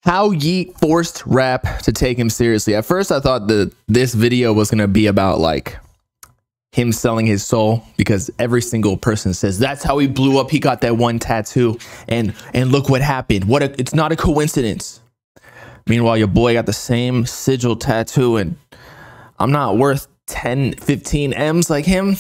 How Yeat forced rap to take him seriously. At first I thought that this video was gonna be about like him selling his soul, because every single person says that's how he blew up. He got that one tattoo and look what happened. It's not a coincidence. Meanwhile, your boy got the same sigil tattoo and I'm not worth 10, 15 M's like him.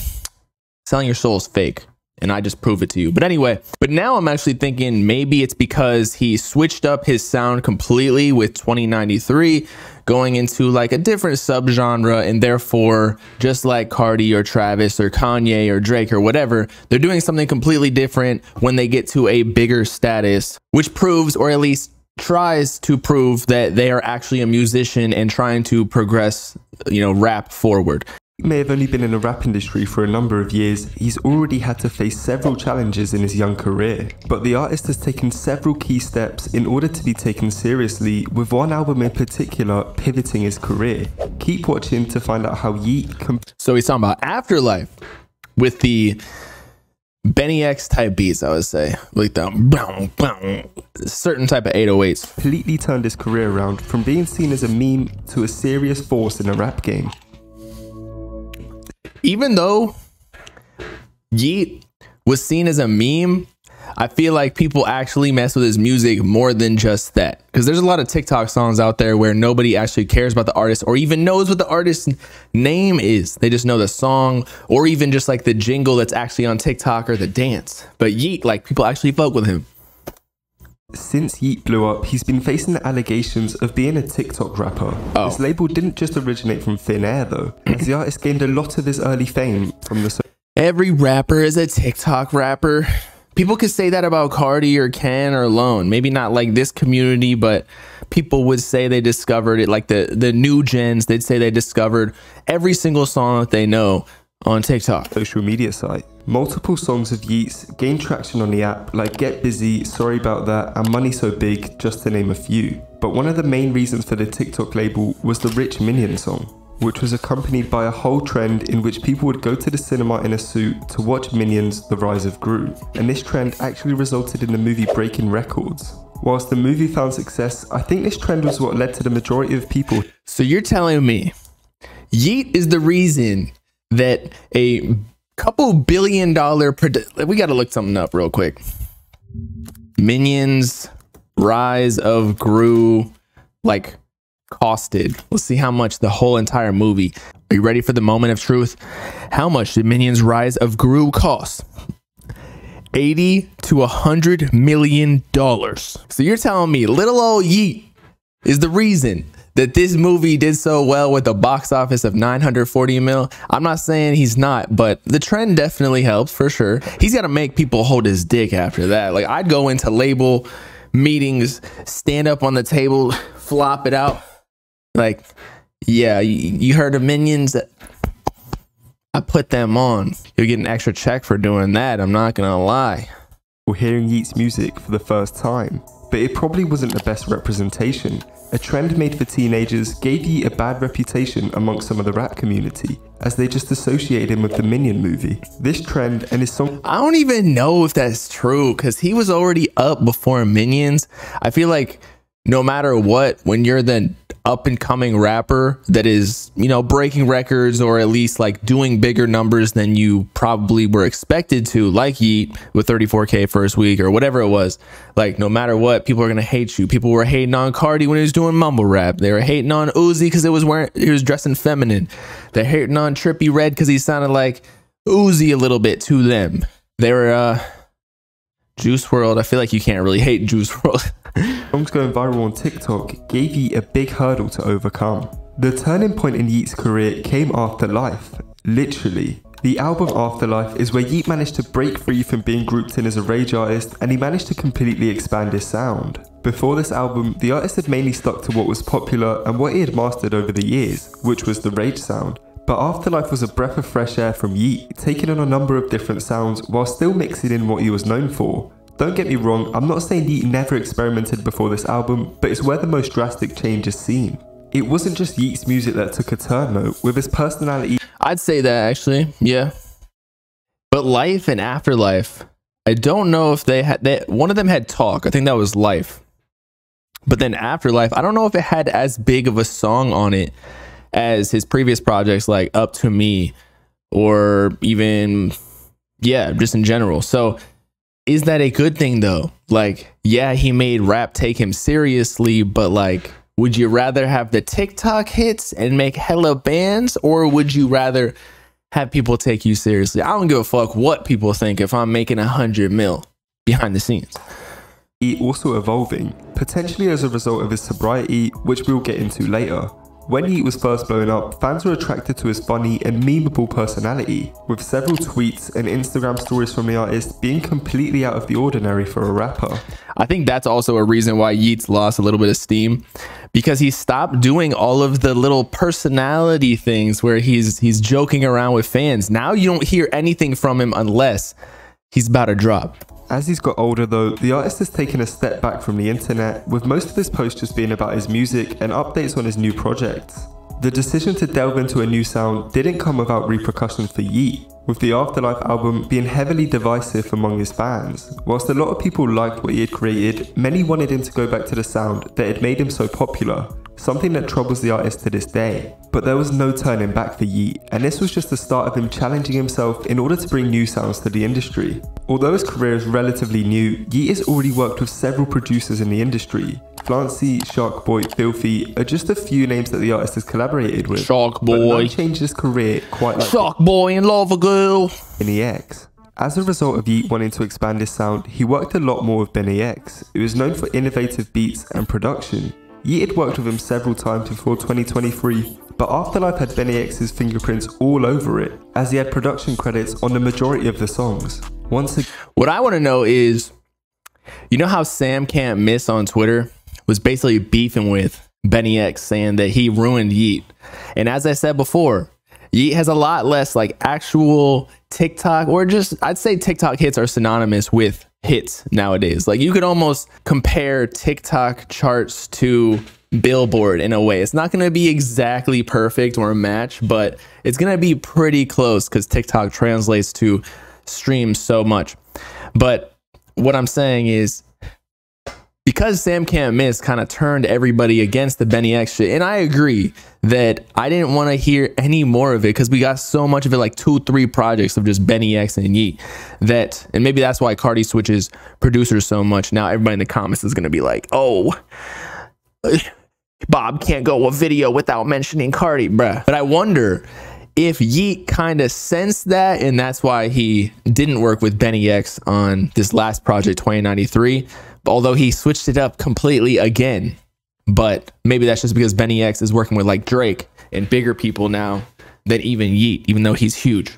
Selling your soul is fake. And I just prove it to you. But anyway, but now I'm actually thinking maybe it's because he switched up his sound completely with 2093, going into like a different subgenre, and therefore just like Cardi or Travis or Kanye or Drake or whatever, they're doing something completely different when they get to a bigger status, which proves, or at least tries to prove, that they are actually a musician and trying to progress, you know, rap forward. He may have only been in the rap industry for a number of years. He's already had to face several challenges in his young career, but the artist has taken several key steps in order to be taken seriously, with one album in particular pivoting his career. Keep watching to find out how Yeat So he's talking about Afterlife with the Benny X type beats, I would say, like the certain type of 808s. completely turned his career around from being seen as a meme to a serious force in the rap game. Even though Yeat was seen as a meme, I feel like people actually mess with his music more than just that. Because there's a lot of TikTok songs out there where nobody actually cares about the artist or even knows what the artist's name is. They just know the song or even just like the jingle that's actually on TikTok or the dance. But Yeat, like, people actually fuck with him. Since Yeat blew up, he's been facing the allegations of being a TikTok rapper. This label didn't just originate from thin air though, as the artist gained a lot of his early fame from the... Every rapper is a TikTok rapper. People could say that about Cardi or Ken or Lone. Maybe not like this community, but people would say they discovered it. Like the new gens, they'd say they discovered every single song that they know on TikTok. social media site. Multiple songs of Yeat's gained traction on the app, like Get Busy, Sorry About That, and Money So Big, just to name a few. But one of the main reasons for the TikTok label was the Rich Minion song, which was accompanied by a whole trend in which people would go to the cinema in a suit to watch Minions: The Rise of Gru. And this trend actually resulted in the movie breaking records. Whilst the movie found success, I think this trend was what led to the majority of people. So you're telling me Yeat is the reason that a couple $1 billion we got to look something up real quick. Minions Rise of Gru like costed. Let's see how much the whole entire movie. Are you ready for the moment of truth? How much did Minions Rise of Gru cost? $80 to $100 million. So you're telling me little old Yeat is the reason that this movie did so well with a box office of 940 mil. I'm not saying he's not, but the trend definitely helps for sure. He's got to make people hold his dick after that. Like, I'd go into label meetings, stand up on the table, flop it out. Like, yeah, you heard of Minions? I put them on. You'll get an extra check for doing that. I'm not gonna lie. Or hearing Yeat's music for the first time, but it probably wasn't the best representation. A trend made for teenagers gave Yeat a bad reputation amongst some of the rap community, as they just associated him with the Minion movie. This trend and his song... I don't even know if that's true, because he was already up before Minions. I feel like no matter what, when you're the up and coming rapper that is, you know, breaking records or at least like doing bigger numbers than you probably were expected to, like Yeat with 34K first week or whatever it was, like no matter what, people are gonna hate you. People were hating on Cardi when he was doing mumble rap. They were hating on Uzi because he was dressing feminine. They're hating on Trippie Redd because he sounded like Uzi a little bit to them. They were Juice WRLD. I feel like you can't really hate Juice WRLD. Songs going viral on TikTok gave Yeat a big hurdle to overcome. The turning point in Yeat's career came after Life. Literally. The album Afterlife is where Yeat managed to break free from being grouped in as a rage artist, and he managed to completely expand his sound. Before this album, the artist had mainly stuck to what was popular and what he had mastered over the years, which was the rage sound. But Afterlife was a breath of fresh air from Yeat, taking on a number of different sounds while still mixing in what he was known for. Don't get me wrong, I'm not saying Yeat never experimented before this album, but it's where the most drastic change is seen. It wasn't just Yeat's music that took a turn though, with his personality. I'd say that actually, yeah. But Life and Afterlife, I don't know if they had, one of them had Talk. I think that was Life. But then Afterlife, I don't know if it had as big of a song on it as his previous projects like Up to Me or even, yeah, just in general. So is that a good thing though? Like, yeah, he made rap take him seriously, but like, would you rather have the TikTok hits and make hella bands, or would you rather have people take you seriously? I don't give a fuck what people think if I'm making 100 mil behind the scenes. He also evolving, potentially as a result of his sobriety, which we'll get into later. When Yeat was first blowing up, fans were attracted to his funny and memeable personality, with several tweets and Instagram stories from the artist being completely out of the ordinary for a rapper. I think that's also a reason why Yeat's lost a little bit of steam, because he stopped doing all of the little personality things where he's joking around with fans. Now you don't hear anything from him unless he's about to drop. As he's got older though, the artist has taken a step back from the internet, with most of his posts just being about his music and updates on his new projects. The decision to delve into a new sound didn't come without repercussions for Yeat, with the Afterlife album being heavily divisive among his fans. Whilst a lot of people liked what he had created, many wanted him to go back to the sound that had made him so popular, something that troubles the artist to this day. But there was no turning back for Yeat, and this was just the start of him challenging himself in order to bring new sounds to the industry. Although his career is relatively new, Yeat has already worked with several producers in the industry. Flancy, Sharkboy, Filthy are just a few names that the artist has collaborated with. Sharkboy. But none changed his career quite like Sharkboy and Lava Girl. Benny X. As a result of Yeat wanting to expand his sound, he worked a lot more with Benny X, who is known for innovative beats and production. Yeat had worked with him several times before 2023, but Afterlife had Benny X's fingerprints all over it, as he had production credits on the majority of the songs. What I want to know is, you know how Sam Can't Miss on Twitter was basically beefing with Benny X, saying that he ruined Yeat. And as I said before, Yeat has a lot less like actual TikTok, or just, I'd say TikTok hits are synonymous with hits nowadays. Like you could almost compare TikTok charts to Billboard in a way. It's not going to be exactly perfect or a match, but it's going to be pretty close because TikTok translates to streams so much. But what I'm saying is, because Sam Can't Miss kind of turned everybody against the Benny X shit, and I agree that I didn't want to hear any more of it because we got so much of it, like 2-3 projects of just Benny X and Yeat, that, and maybe that's why Cardi switches producers so much. Now everybody in the comments is going to be like, oh, Bob can't go a video without mentioning Cardi, bruh. But I wonder if Yeat kind of sensed that, and that's why he didn't work with Benny X on this last project, 2093. Although he switched it up completely again. But maybe that's just because Benny X is working with like Drake and bigger people now than even Yeat, even though he's huge.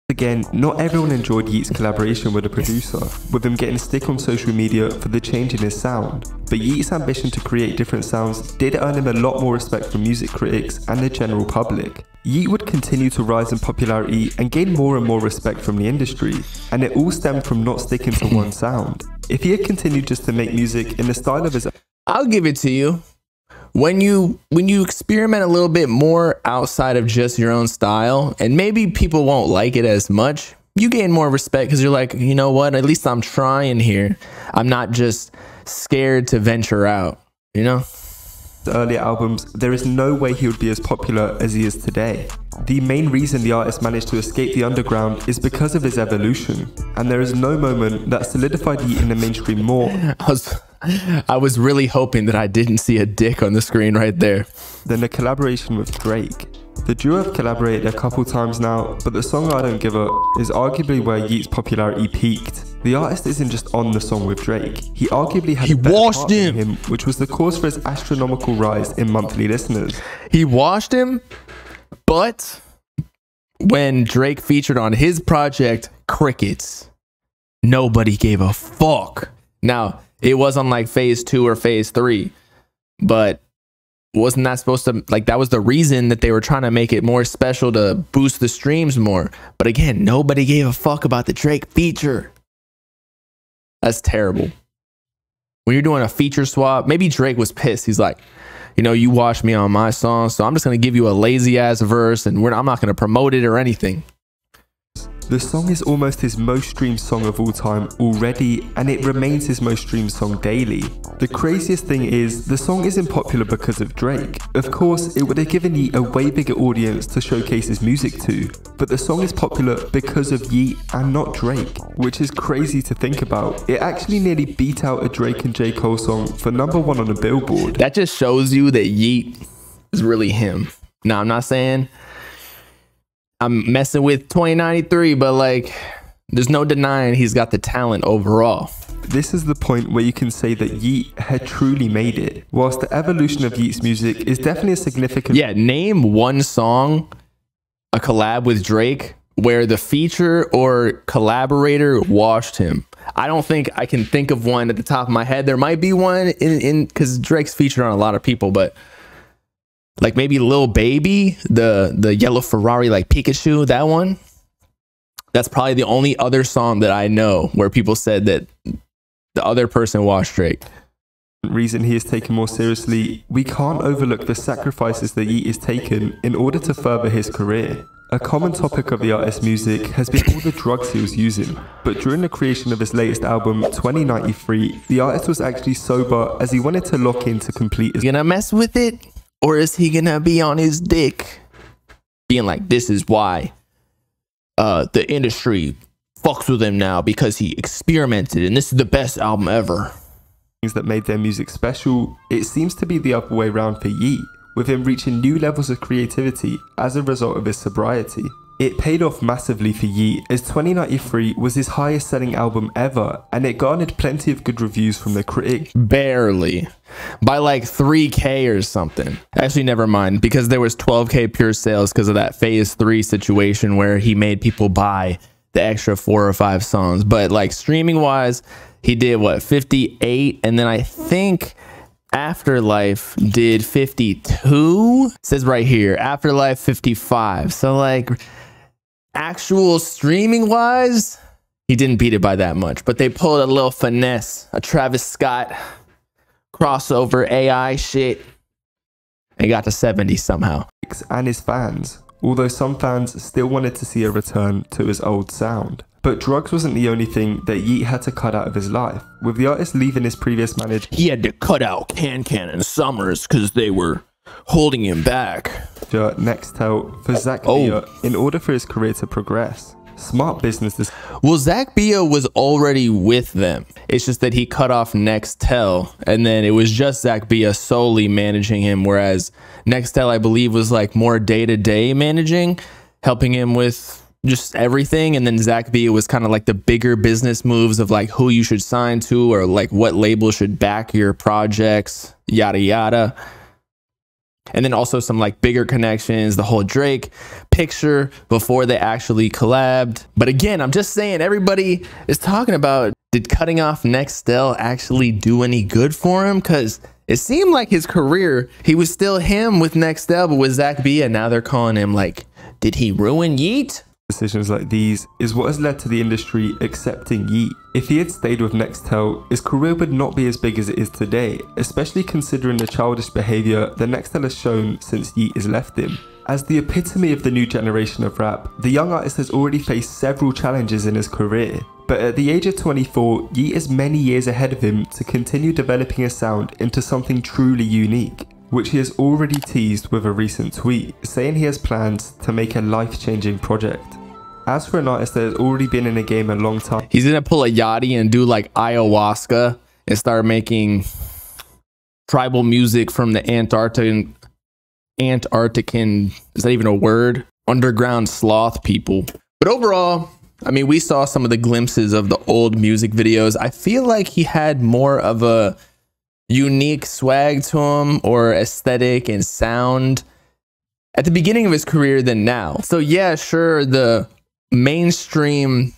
Again, not everyone enjoyed Yeat's collaboration with the producer, with him getting stick on social media for the change in his sound. But Yeat's ambition to create different sounds did earn him a lot more respect from music critics and the general public. Yeat would continue to rise in popularity and gain more and more respect from the industry, and it all stemmed from not sticking to one sound. If he had continued just to make music in the style of his own, I'll give it to you. When you experiment a little bit more outside of just your own style, and maybe people won't like it as much, you gain more respect because you're like, you know what, at least I'm trying here. I'm not just scared to venture out, you know? earlier albums, there is no way he would be as popular as he is today. The main reason the artist managed to escape the underground is because of his evolution, and there is no moment that solidified Yeat in the mainstream more. I was really hoping that I didn't see a dick on the screen right there. Than the collaboration with Drake. The duo have collaborated a couple times now, but the song I Don't Give a is arguably where Yeat's popularity peaked. The artist isn't just on the song with Drake, he arguably had a better part than him, which was the cause for his astronomical rise in monthly listeners. He washed him, but when Drake featured on his project, Crickets, nobody gave a fuck. Now, it was on like phase 2 or phase 3, but wasn't that supposed to, like, that was the reason that they were trying to make it more special to boost the streams more. But again, nobody gave a fuck about the Drake feature. That's terrible. When you're doing a feature swap, maybe Drake was pissed. He's like, you know, you washed me on my song, so I'm just going to give you a lazy ass verse and I'm not going to promote it or anything. The song is almost his most streamed song of all time already, and it remains his most streamed song daily. The craziest thing is, the song isn't popular because of Drake. Of course, it would have given Yeat a way bigger audience to showcase his music to, but the song is popular because of Yeat and not Drake, which is crazy to think about. It actually nearly beat out a Drake and J. Cole song for #1 on the Billboard. That just shows you that Yeat is really him. Now, I'm not saying I'm messing with 2093, but like, there's no denying he's got the talent overall. This is the point where you can say that Yeat had truly made it. Whilst the evolution of Yeat's music is definitely a significant... Yeah, name one song, a collab with Drake, where the feature or collaborator washed him. I don't think I can think of one at the top of my head. There might be one in because Drake's featured on a lot of people, but like maybe Lil Baby, the yellow Ferrari like Pikachu, that one. That's probably the only other song that I know where people said that the other person washed Drake. Reason he is taken more seriously, we can't overlook the sacrifices that Yeat is taken in order to further his career. A common topic of the artist's music has been all the drugs he was using, but during the creation of his latest album, 2093, the artist was actually sober as he wanted to lock in to complete his... Gonna mess with it? Or is he gonna be on his dick? Being like, this is why the industry fucks with him now, because he experimented and this is the best album ever. Things that made their music special, it seems to be the other way around for Yeat, with him reaching new levels of creativity as a result of his sobriety. It paid off massively for Yeat, as 2093 was his highest selling album ever, and it garnered plenty of good reviews from the critics. Barely. By like 3K or something. Actually, never mind, because there was 12K pure sales because of that phase 3 situation where he made people buy the extra 4 or 5 songs. But like streaming wise, he did what, 58, and then I think Afterlife did 52. It says right here, Afterlife 55. So like actual streaming wise, he didn't beat it by that much, but they pulled a little finesse, a Travis Scott crossover AI shit, and got to 70 somehow. And his fans, although some fans still wanted to see a return to his old sound. But drugs wasn't the only thing that Yeat had to cut out of his life. With the artist leaving his previous manager, he had to cut out Can and Summers because they were holding him back. Nextel, for Zack Bia, in order for his career to progress. Smart business. Well, Zack Bia was already with them. It's just that he cut off Nextel, and then it was just Zack Bia solely managing him, whereas Nextel, I believe, was like more day-to-day managing, helping him with just everything. And then Zack Bia was kind of like the bigger business moves of like who you should sign to, or like what label should back your projects, yada yada. And then also some like bigger connections, the whole Drake picture before they actually collabed. But again, I'm just saying, everybody is talking about, did cutting off Nextel actually do any good for him? Because it seemed like his career, he was still him with Nextel, but with Zack Bia, now they're calling him like, did he ruin Yeat? Decisions like these is what has led to the industry accepting Yeat. If he had stayed with Nextel, his career would not be as big as it is today, especially considering the childish behaviour that Nextel has shown since Yeat has left him. As the epitome of the new generation of rap, the young artist has already faced several challenges in his career. But at the age of 24, Yeat is many years ahead of him to continue developing his sound into something truly unique, which he has already teased with a recent tweet, saying he has plans to make a life-changing project. As for an artist that has already been in the game a long time, he's gonna pull a Yachty and do like ayahuasca and start making tribal music from the Antarctican, is that even a word? Underground sloth people. But overall, I mean, we saw some of the glimpses of the old music videos. I feel like he had more of a unique swag to him, or aesthetic and sound, at the beginning of his career than now. So yeah, sure, the mainstream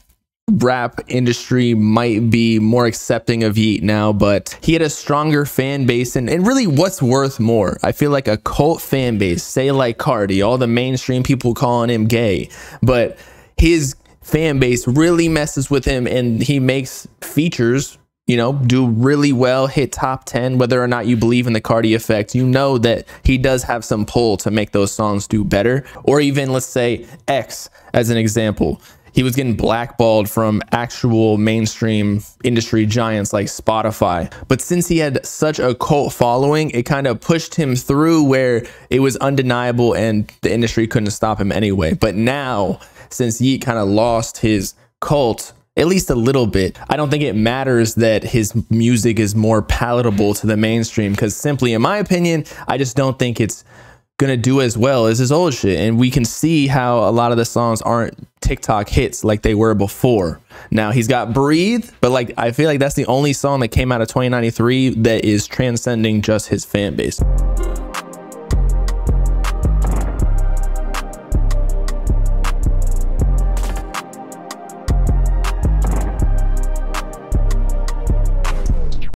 rap industry might be more accepting of Yeat now, but he had a stronger fan base, and really what's worth more, I feel like a cult fan base, say like Cardi, all the mainstream people calling him gay, but his fan base really messes with him, and he makes features, you know, do really well, hit top 10, whether or not you believe in the Cardi effect. You know that he does have some pull to make those songs do better. Or even, let's say, X as an example. he was getting blackballed from actual mainstream industry giants like Spotify. But since he had such a cult following, it kind of pushed him through where it was undeniable and the industry couldn't stop him anyway. But now, since Yeat kind of lost his cult, at least a little bit, I don't think it matters that his music is more palatable to the mainstream, because simply, in my opinion, I just don't think it's gonna do as well as his old shit. And we can see how a lot of the songs aren't TikTok hits like they were before. Now he's got Breathe, but like I feel like that's the only song that came out of 2093 that is transcending just his fan base.